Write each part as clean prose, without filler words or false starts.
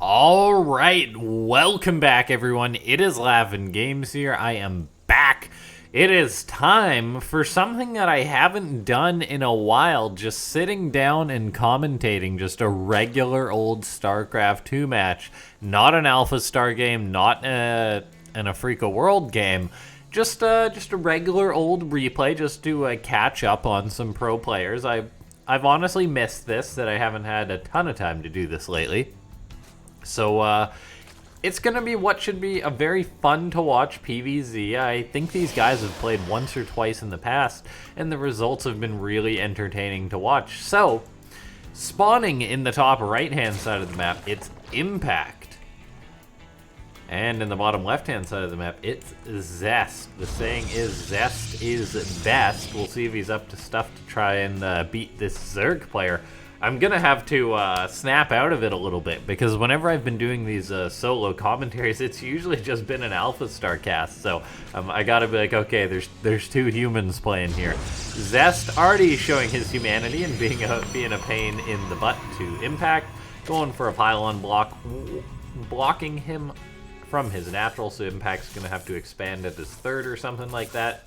All right, welcome back, everyone. It is LaughNgamez here. I am back. It is time for something that I haven't done in a while, just sitting down and commentating just a regular old Starcraft 2 match. Not an Alpha Star game, not an Africa World game, just a regular old replay just to catch up on some pro players. I've honestly missed this, that I haven't had a ton of time to do this lately. So, it's going to be what should be a very fun to watch PvZ. I think these guys have played once or twice in the past, and the results have been really entertaining to watch. So, spawning in the top right-hand side of the map, it's Impact. And in the bottom left-hand side of the map, it's Zest. The saying is, Zest is best. We'll see if he's up to stuff to try and beat this Zerg player. I'm gonna have to snap out of it a little bit, because whenever I've been doing these solo commentaries, it's usually just been an Alpha Star cast, so I gotta be like, okay, there's two humans playing here. Zest already showing his humanity and being a pain in the butt to Impact, going for a pylon block, blocking him from his natural, so Impact's gonna have to expand at his third or something like that.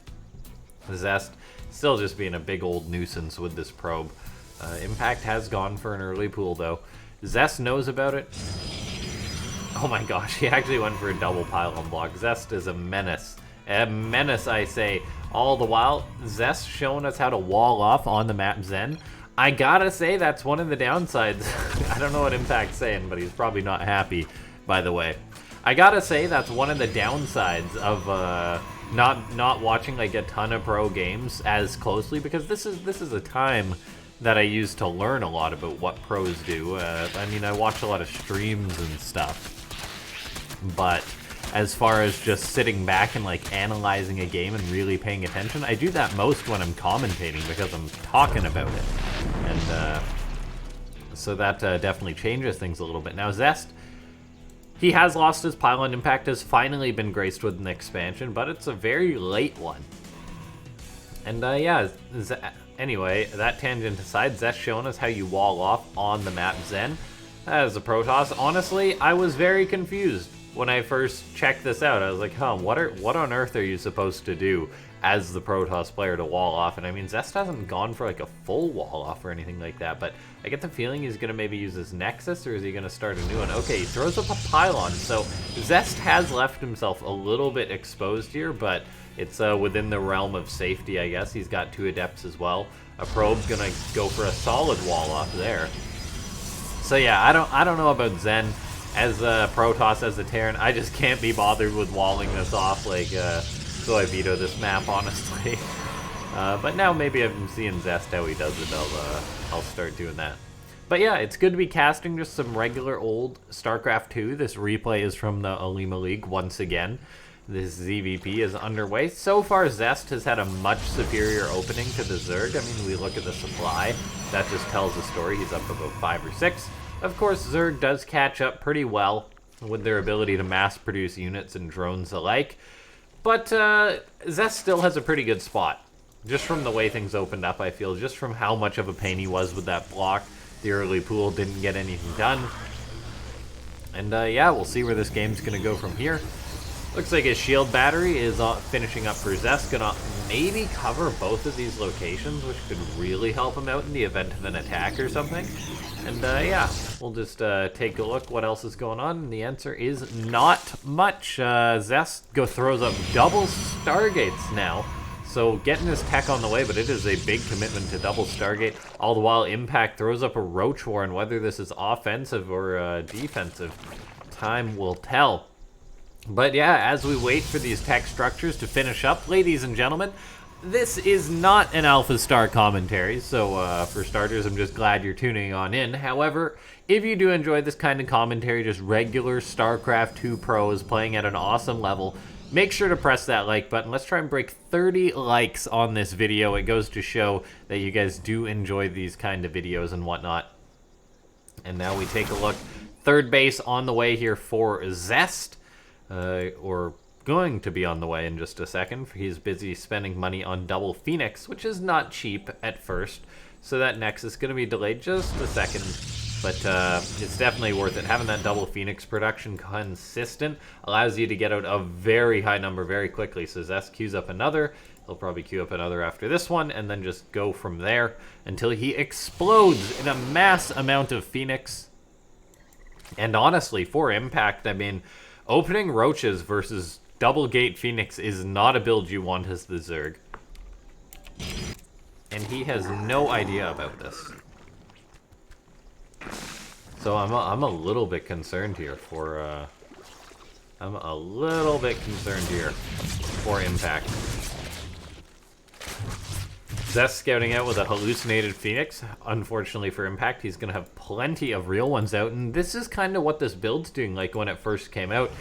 Zest still just being a big old nuisance with this probe. Impact has gone for an early pool, though. Zest knows about it. Oh my gosh, he actually went for a double pylon block. Zest is a menace. A menace, I say. All the while, Zest showing us how to wall off on the map Zen. I gotta say, that's one of the downsides. I don't know what Impact's saying, but he's probably not happy, by the way. I gotta say, that's one of the downsides of not watching like a ton of pro games as closely, because this is a time that I use to learn a lot about what pros do. I mean, I watch a lot of streams and stuff, but as far as just sitting back and like analyzing a game and really paying attention, I do that most when I'm commentating, because I'm talking about it, and so that definitely changes things a little bit. Now Zest, he has lost his pylon. Impact has finally been graced with an expansion, but it's a very late one. And yeah, anyway, that tangent aside, Zest showing us how you wall off on the map Zen. As a Protoss, honestly, I was very confused when I first checked this out. I was like, huh, what on earth are you supposed to do as the Protoss player to wall off? And I mean, Zest hasn't gone for like a full wall off or anything like that, but I get the feeling he's going to maybe use his Nexus, or is he going to start a new one? Okay, he throws up a pylon, so Zest has left himself a little bit exposed here, but it's within the realm of safety, I guess. He's got two Adepts as well. A Probe's going to go for a solid wall off there. So yeah, I don't know about Zen. As a Protoss, as a Terran, I just can't be bothered with walling this off, like, so I veto this map, honestly. But now maybe I'm seeing Zest how he does it, I'll start doing that. But yeah, it's good to be casting just some regular old StarCraft 2. This replay is from the Alima League once again. This ZVP is underway. So far, Zest has had a much superior opening to the Zerg. I mean, we look at the supply. That just tells the story. He's up about 5 or 6. Of course, Zerg does catch up pretty well with their ability to mass-produce units and drones alike. But Zest still has a pretty good spot. Just from the way things opened up, I feel. Just from how much of a pain he was with that block. The early pool didn't get anything done. And yeah, we'll see where this game's going to go from here. Looks like his shield battery is finishing up for Zest. Gonna maybe cover both of these locations, which could really help him out in the event of an attack or something. And yeah, we'll just take a look what else is going on. And the answer is not much. Zest throws up double Stargates now. So getting his tech on the way, but it is a big commitment to double Stargate. All the while, Impact throws up a Roach Warren. Whether this is offensive or defensive, time will tell. But yeah, as we wait for these tech structures to finish up, ladies and gentlemen, this is not an Alpha Star commentary, so for starters, I'm just glad you're tuning on in. However, if you do enjoy this kind of commentary, just regular StarCraft 2 pros playing at an awesome level, make sure to press that like button. Let's try and break 30 likes on this video. It goes to show that you guys do enjoy these kind of videos and whatnot. And now we take a look. Third base on the way here for Zest. Or going to be on the way in just a second. He's busy spending money on double Phoenix, which is not cheap at first. So that Nexus is going to be delayed just a second. But it's definitely worth it. Having that double Phoenix production consistent allows you to get out a very high number very quickly. So Zest queues up another. He'll probably queue up another after this one, and then just go from there until he explodes in a mass amount of Phoenix. And honestly, for Impact, I mean, opening Roaches versus double Gate Phoenix is not a build you want as the Zerg. And he has no idea about this. So I'm a little bit concerned here for Impact. Zest scouting out with a hallucinated Phoenix. Unfortunately for Impact, he's going to have plenty of real ones out, and this is kind of what this build's doing. Like when it first came out,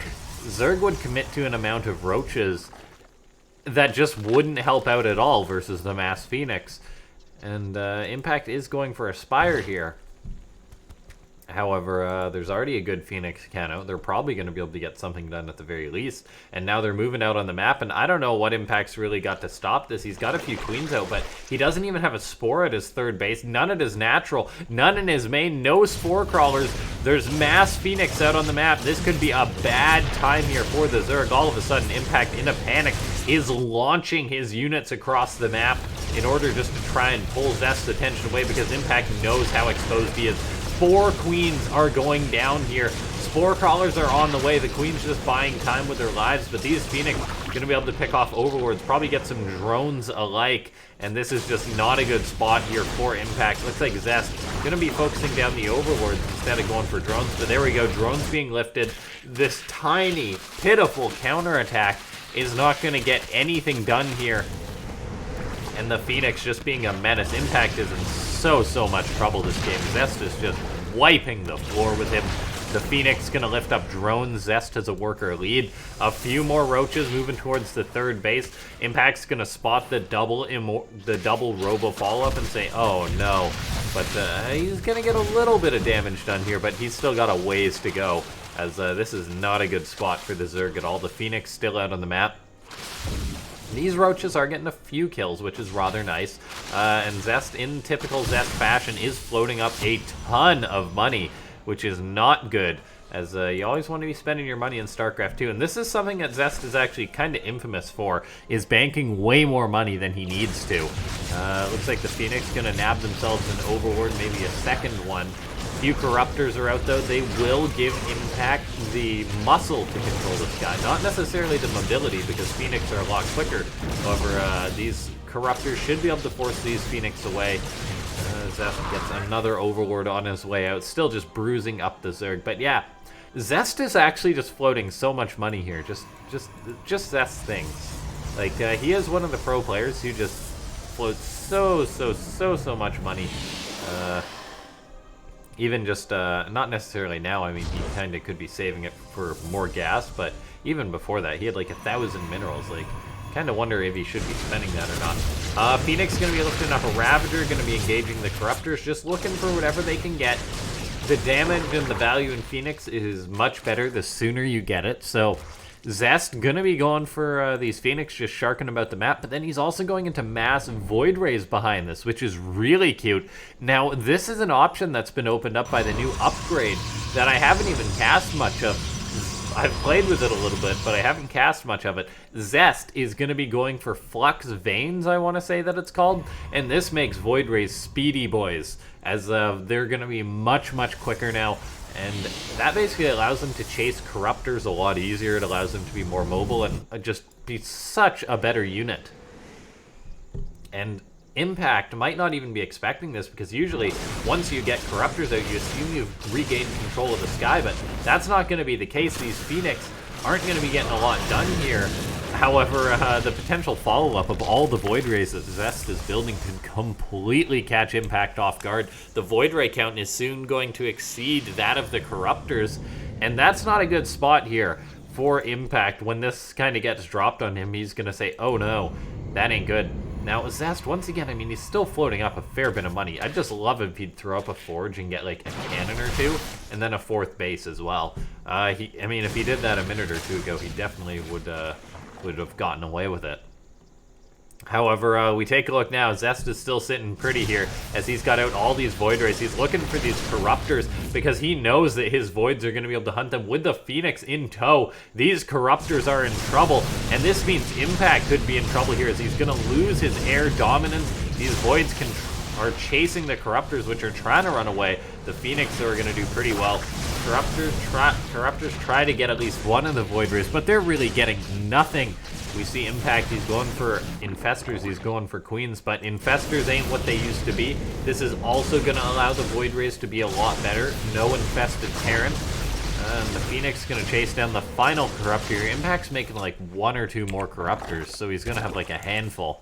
Zerg would commit to an amount of Roaches that just wouldn't help out at all versus the mass Phoenix. And Impact is going for a Spire here. However, there's already a good Phoenix can out. They're probably going to be able to get something done at the very least. And now they're moving out on the map, and I don't know what Impact's really got to stop this. He's got a few Queens out, but he doesn't even have a Spore at his third base. None at his natural. None in his main. No Spore Crawlers. There's mass Phoenix out on the map. This could be a bad time here for the Zerg. All of a sudden, Impact, in a panic, is launching his units across the map in order just to try and pull Zest's attention away, because Impact knows how exposed he is. 4 Queens are going down here. Spore Crawlers are on the way. The Queen's just buying time with their lives, but these Phoenix are going to be able to pick off Overlords, probably get some drones alike, and this is just not a good spot here for Impact. Looks like Zest going to be focusing down the Overlords instead of going for drones, but there we go. Drones being lifted. This tiny, pitiful counterattack is not going to get anything done here, and the Phoenix just being a menace. Impact is in so much trouble this game. Zest is just wiping the floor with him. The Phoenix gonna lift up drones. Zest has a worker lead. A few more Roaches moving towards the third base. Impact's gonna spot the double Robo follow-up and say, oh no. But he's gonna get a little bit of damage done here, but he's still got a ways to go, as this is not a good spot for the Zerg at all. The Phoenix still out on the map. These Roaches are getting a few kills, which is rather nice. And Zest, in typical Zest fashion, is floating up a ton of money, which is not good, as you always want to be spending your money in Starcraft 2. And this is something that Zest is actually kind of infamous for, is banking way more money than he needs to. Looks like the Phoenix going to nab themselves an Overlord, maybe a second one. Few Corruptors are out, though. They will give Impact the muscle to control this guy. Not necessarily the mobility, because Phoenix are a lot quicker. However, these Corruptors should be able to force these Phoenix away. Zest gets another Overlord on his way out. Still just bruising up the Zerg. But yeah, Zest is actually just floating so much money here. Just Zest things. Like, he is one of the pro players who just floats so much money. Even just, not necessarily now, I mean, he kind of could be saving it for more gas, but even before that, he had like 1,000 minerals. Like, kind of wonder if he should be spending that or not. Phoenix going to be lifting up a Ravager, going to be engaging the Corruptors, just looking for whatever they can get. The damage and the value in Phoenix is much better the sooner you get it, so Zest gonna be going for these Phoenix, just sharking about the map, but then he's also going into mass Void Rays behind this, which is really cute. Now, this is an option that's been opened up by the new upgrade that I haven't even cast much of. I've played with it a little bit, but I haven't cast much of it. Zest is going to be going for Flux Veins, I want to say that it's called, and this makes Void Rays speedy boys, as they're going to be much quicker now. And that basically allows them to chase Corruptors a lot easier. It allows them to be more mobile and just be such a better unit. And Impact might not even be expecting this, because usually once you get Corruptors out, you assume you've regained control of the sky, but that's not going to be the case. These Phoenix aren't going to be getting a lot done here. However, the potential follow-up of all the Void Rays that Zest is building can completely catch Impact off guard. The Void Ray count is soon going to exceed that of the Corruptors, and that's not a good spot here for Impact. When this kind of gets dropped on him, he's going to say, oh no, that ain't good. Now, Zest, once again, I mean, he's still floating up a fair bit of money. I'd just love if he'd throw up a Forge and get, like, a cannon or two, and then a fourth base as well. I mean, if he did that a minute or two ago, he definitely would have gotten away with it. However, we take a look now. Zest is still sitting pretty here as he's got out all these Void Rays. He's looking for these Corruptors because he knows that his Voids are going to be able to hunt them with the Phoenix in tow. These Corruptors are in trouble, and this means Impact could be in trouble here as he's going to lose his air dominance. These Voids are chasing the Corruptors, which are trying to run away. The Phoenix are going to do pretty well. Corruptors try to get at least one of the Void Rays, but they're really getting nothing. We see Impact, he's going for Infestors, he's going for Queens, but Infestors ain't what they used to be. This is also going to allow the Void Rays to be a lot better. No Infested Terran. And the Phoenix is going to chase down the final Corruptor here. Impact's making like 1 or 2 more Corruptors, so he's going to have like a handful.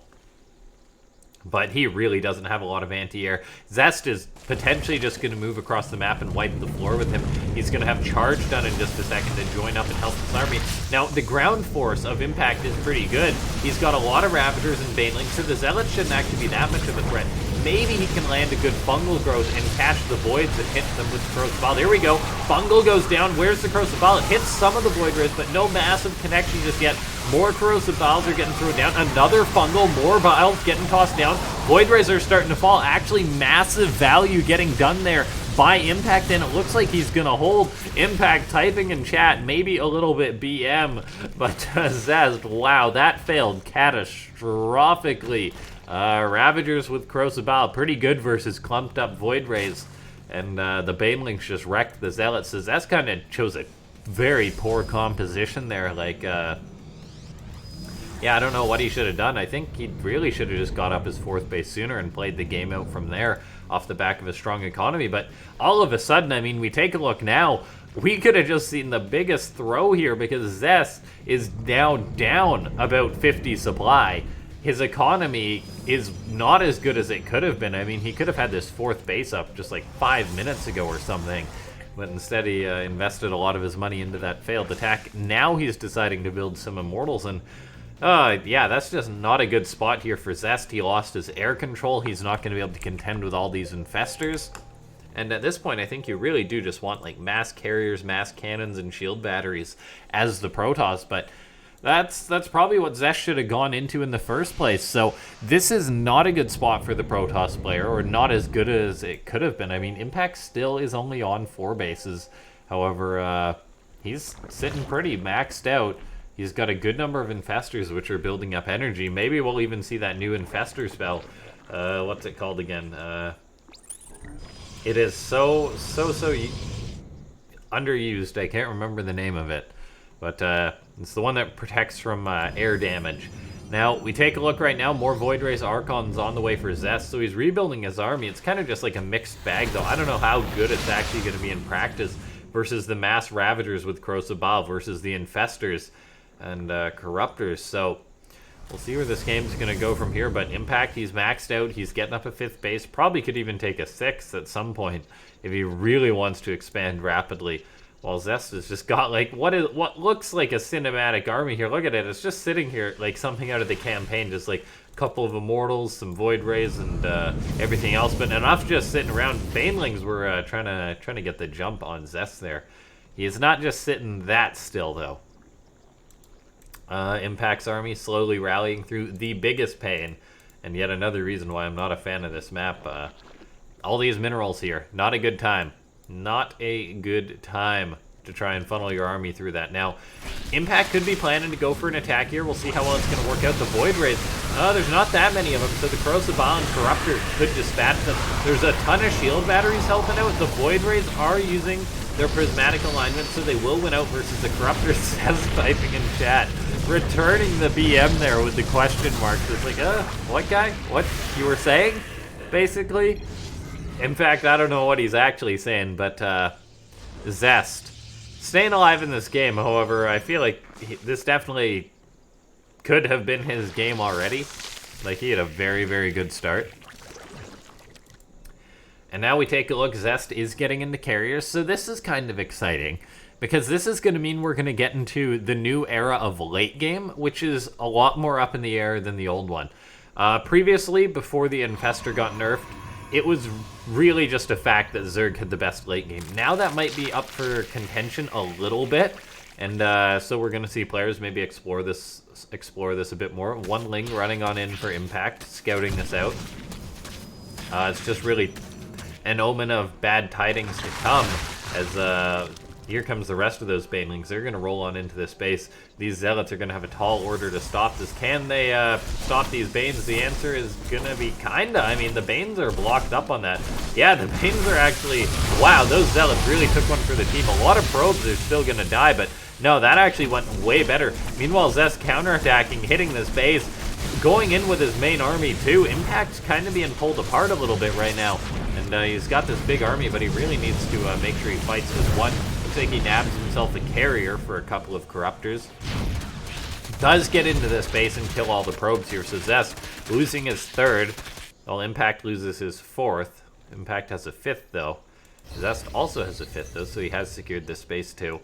But he really doesn't have a lot of anti-air. Zest is potentially just going to move across the map and wipe the floor with him. He's going to have Charge done in just a second to join up and help his army. Now, the ground force of Impact is pretty good. He's got a lot of Ravagers and Banelings, so the Zealots shouldn't actually be that much of a threat. Maybe he can land a good Fungal Growth and catch the Voids and hit them with Corrosive Bile. There we go. Fungal goes down. Where's the Corrosive Bile? It hits some of the Void Rays, but no massive connection just yet. More Corrosive Biles are getting thrown down. Another Fungal, more Biles getting tossed down. Void Rays are starting to fall. Actually, massive value getting done there by Impact, and it looks like he's going to hold. Impact typing in chat, maybe a little bit BM, but Zest, wow, that failed catastrophically. Ravagers with Corrosive Bile, pretty good versus clumped up Void Rays, and the Banelings just wrecked the Zealots. So Zest kind of chose a very poor composition there, like, yeah, I don't know what he should have done. I think he really should have just got up his 4th base sooner and played the game out from there off the back of a strong economy. But all of a sudden, I mean, we take a look now, we could have just seen the biggest throw here because Zest is now down about 50 supply. His economy is not as good as it could have been. I mean, he could have had this 4th base up just like 5 minutes ago or something. But instead, he invested a lot of his money into that failed attack. Now he's deciding to build some Immortals, and yeah, that's just not a good spot here for Zest. He lost his air control. He's not going to be able to contend with all these Infestors. And at this point, I think you really do just want, like, mass carriers, mass cannons, and shield batteries as the Protoss. But that's probably what Zest should have gone into in the first place. So this is not a good spot for the Protoss player, or not as good as it could have been. I mean, Impact still is only on 4 bases. However, he's sitting pretty maxed out. He's got a good number of Infestors, which are building up energy. Maybe we'll even see that new Infestor spell. What's it called again? It is so underused. I can't remember the name of it. But it's the one that protects from air damage. Now, we take a look right now. More Void Rays Archons on the way for Zest. So he's rebuilding his army. It's kind of just like a mixed bag, though. I don't know how good it's actually going to be in practice versus the mass Ravagers with Corrosive Bile versus the Infestors and Corruptors. So we'll see where this game's going to go from here. But Impact, he's maxed out. He's getting up a 5th base. Probably could even take a 6th at some point if he really wants to expand rapidly. While Zest has just got like what looks like a cinematic army here. Look at it. It's just sitting here like something out of the campaign. Just like a couple of Immortals, some Void Rays, and everything else. But enough just sitting around. Banelings were trying to get the jump on Zest there. He is not just sitting that still though. Impact's army slowly rallying through the biggest pain, and yet another reason why I'm not a fan of this map. All these minerals here, not a good time. Not a good time to try and funnel your army through that. Now, Impact could be planning to go for an attack here. We'll see how well it's going to work out. The Void Rays, there's not that many of them, so the Corrosive Bile and Corruptor could dispatch them. There's a ton of shield batteries helping out. The Void Rays are using their prismatic alignment, so they will win out versus the Corruptor. Says typing in chat. Returning the BM there with the question marks. It's like, what guy? What you were saying? Basically. In fact, I don't know what he's actually saying, but Zest. Staying alive in this game, however, I feel like this definitely could have been his game already. Like, he had a very, very good start. And now we take a look. Zest is getting into carriers, so this is kind of exciting. Because this is going to mean we're going to get into the new era of late game, which is a lot more up in the air than the old one. Previously, before the Infestor got nerfed, it was really just a fact that Zerg had the best late game. Now that might be up for contention a little bit, And so we're going to see players maybe explore this a bit more. One Ling running on in for impact, scouting this out. It's just really an omen of bad tidings to come, as here comes the rest of those Banelings. They're going to roll on into this base. These Zealots are going to have a tall order to stop this. Can they stop these Banes? The answer is going to be kinda. I mean, the Banes are blocked up on that. Yeah, the Banes are actually... Wow, those Zealots really took one for the team. A lot of probes are still going to die, but no, that actually went way better. Meanwhile, Zest counterattacking, hitting this base, going in with his main army too. Impact's kind of being pulled apart a little bit right now. And he's got this big army, but he really needs to make sure he fights with one. Looks like he nabs himself a carrier for a couple of corruptors. Does get into this base and kill all the probes here. So Zest losing his third, while Impact loses his fourth. Impact has a fifth though. Zest also has a fifth though, so he has secured this base too.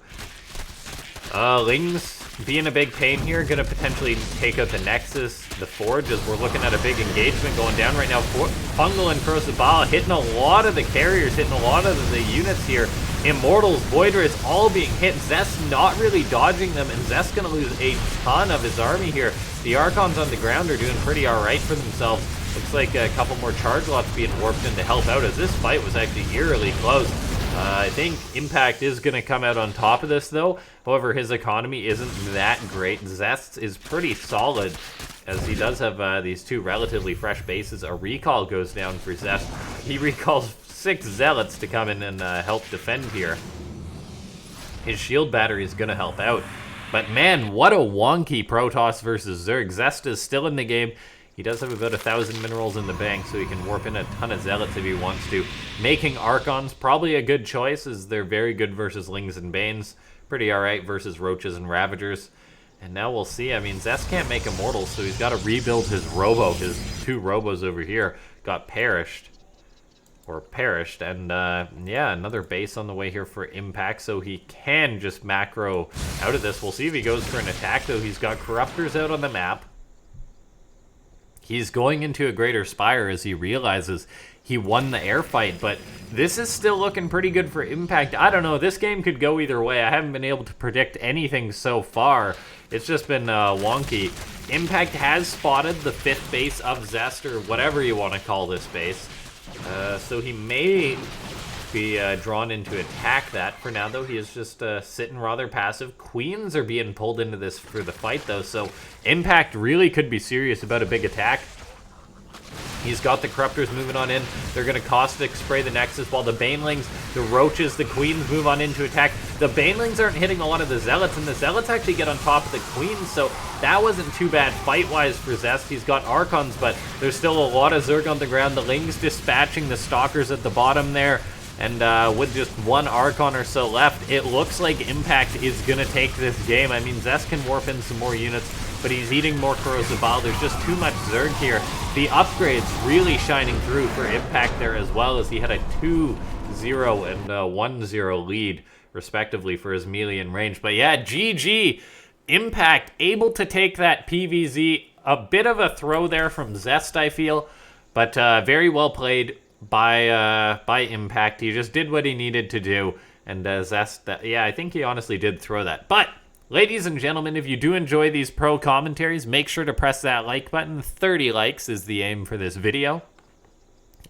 Lings being a big pain here, gonna potentially take out the Nexus, the Forge, as we're looking at a big engagement going down right now. Fungal and Crocibala hitting a lot of the carriers, hitting a lot of the units here. Immortals, Voiders, all being hit. Zest not really dodging them, and Zest's gonna lose a ton of his army here. The Archons on the ground are doing pretty alright for themselves. Looks like a couple more charge lots being warped in to help out, as this fight was actually eerily close. I think Impact is going to come out on top of this, though. However, his economy isn't that great. Zest is pretty solid, as he does have these two relatively fresh bases. A recall goes down for Zest. He recalls 6 Zealots to come in and help defend here. His shield battery is going to help out. But man, what a wonky Protoss versus Zerg. Zest is still in the game. He does have about 1,000 minerals in the bank, so he can warp in a ton of Zealots if he wants to. Making Archons probably a good choice, as they're very good versus Lings and Banes. Pretty alright versus Roaches and Ravagers. And now we'll see. I mean, Zest can't make Immortals, so he's got to rebuild his Robo. His 2 Robos over here got perished. And yeah, another base on the way here for Impact, so he can just macro out of this. We'll see if he goes for an attack, though. He's got Corruptors out on the map. He's going into a Greater Spire as he realizes he won the air fight, but this is still looking pretty good for Impact. I don't know, this game could go either way. I haven't been able to predict anything so far. It's just been wonky. Impact has spotted the 5th base of Zest, or whatever you want to call this base. So he may be drawn in to attack that. For now, though, he is just sitting rather passive. Queens are being pulled into this for the fight, though, so Impact really could be serious about a big attack. He's got the Corruptors moving on in. They're going to Caustic spray the Nexus, while the Banelings, the Roaches, the Queens move on in to attack. The Banelings aren't hitting a lot of the Zealots, and the Zealots actually get on top of the Queens, so that wasn't too bad fight-wise for Zest. He's got Archons, but there's still a lot of Zerg on the ground. The Lings dispatching the Stalkers at the bottom there. And with just 1 Archon or so left, it looks like Impact is going to take this game. I mean, Zest can warp in some more units, but he's eating more Corrosibal. There's just too much Zerg here. The upgrades really shining through for Impact there, as well, as he had a 2-0 and 1-0 lead, respectively, for his melee and range. But yeah, GG. Impact able to take that PvZ. A bit of a throw there from Zest, I feel, but very well played by Impact. He just did what he needed to do, and Zest, yeah, I think he honestly did throw that. But ladies and gentlemen, if you do enjoy these pro commentaries, make sure to press that like button. 30 likes is the aim for this video.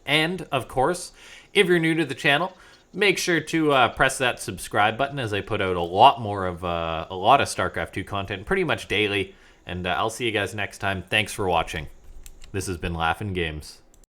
And of course, if you're new to the channel, make sure to press that subscribe button, as I put out a lot of StarCraft 2 content pretty much daily. And I'll see you guys next time. Thanks for watching. This has been LaughNgamez.